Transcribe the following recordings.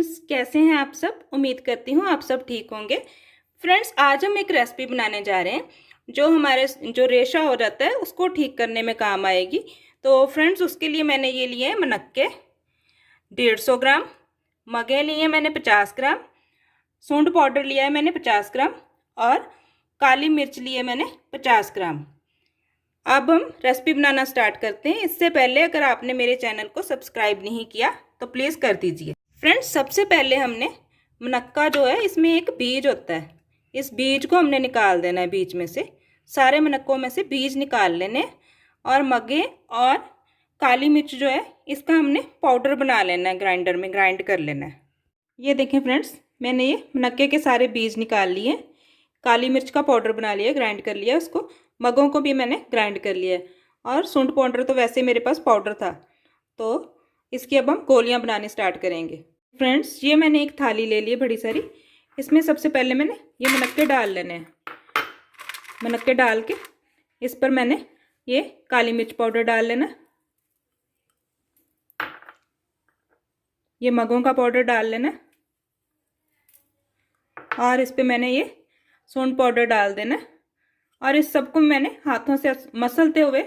Friends, कैसे हैं आप सब। उम्मीद करती हूँ आप सब ठीक होंगे। फ्रेंड्स, आज हम एक रेसिपी बनाने जा रहे हैं जो हमारे जो रेशा हो जाता है उसको ठीक करने में काम आएगी। तो फ्रेंड्स, उसके लिए मैंने ये लिए हैं मनक्के 150 ग्राम, मगे लिए हैं मैंने 50 ग्राम, सूंड पाउडर लिया है मैंने 50 ग्राम और काली मिर्च ली है मैंने 50 ग्राम। अब हम रेसिपी बनाना स्टार्ट करते हैं। इससे पहले अगर आपने मेरे चैनल को सब्सक्राइब नहीं किया तो प्लीज़ कर दीजिए। फ्रेंड्स, सबसे पहले हमने मुनक्का जो है इसमें एक बीज होता है, इस बीज को हमने निकाल देना है। बीज में से सारे मुनक्कों में से बीज निकाल लेने और मगे और काली मिर्च जो है इसका हमने पाउडर बना लेना है, ग्राइंडर में ग्राइंड कर लेना है। ये देखें फ्रेंड्स, मैंने ये मुनक्के के सारे बीज निकाल लिए, काली मिर्च का पाउडर बना लिया, ग्राइंड कर लिया उसको। मगों को भी मैंने ग्राइंड कर लिया है और सूंड पाउडर तो वैसे मेरे पास पाउडर था, तो इसकी अब हम गोलियां बनाने स्टार्ट करेंगे। फ्रेंड्स, ये मैंने एक थाली ले ली है बड़ी सारी। इसमें सबसे पहले मैंने ये मुनक्के डाल लेने हैं। मुनक्के डाल के इस पर मैंने ये काली मिर्च पाउडर डाल लेना, ये मगों का पाउडर डाल लेना और इस पे मैंने ये सूंड पाउडर डाल देना और इस सबको मैंने हाथों से मसलते हुए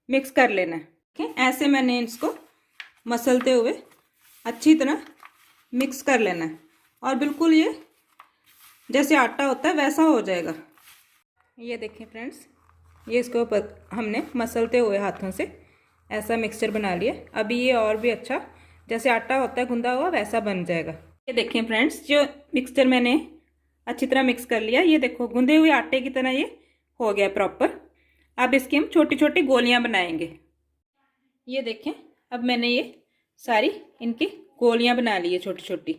मिक्स कर लेना है। ठीक है, ऐसे मैंने इसको मसलते हुए अच्छी तरह मिक्स कर लेना है और बिल्कुल ये जैसे आटा होता है वैसा हो जाएगा। ये देखें फ्रेंड्स, ये इसके ऊपर हमने मसलते हुए हाथों से ऐसा मिक्सचर बना लिया। अभी ये और भी अच्छा जैसे आटा होता है गूंदा हुआ वैसा बन जाएगा। ये देखें फ्रेंड्स, जो मिक्सचर मैंने अच्छी तरह मिक्स कर लिया, ये देखो गूंदे हुए आटे की तरह ये हो गया प्रॉपर। अब इसकी हम छोटी छोटी गोलियां बनाएंगे। ये देखें, अब मैंने ये सारी इनकी गोलियां बना ली है छोटी छोटी।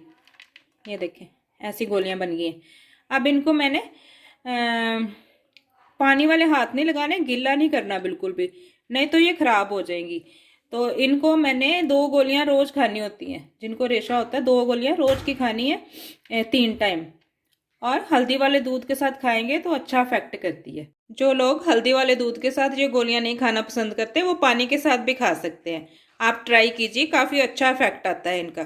ये देखें ऐसी गोलियां बन गई हैं। अब इनको मैंने पानी वाले हाथ नहीं लगाने, गीला नहीं करना बिल्कुल भी, नहीं तो ये ख़राब हो जाएंगी। तो इनको मैंने 2 गोलियां रोज़ खानी होती हैं। जिनको रेशा होता है 2 गोलियां रोज़ की खानी है 3 टाइम, और हल्दी वाले दूध के साथ खाएंगे तो अच्छा इफेक्ट करती है। जो लोग हल्दी वाले दूध के साथ ये गोलियां नहीं खाना पसंद करते वो पानी के साथ भी खा सकते हैं। आप ट्राई कीजिए, काफ़ी अच्छा इफेक्ट आता है इनका।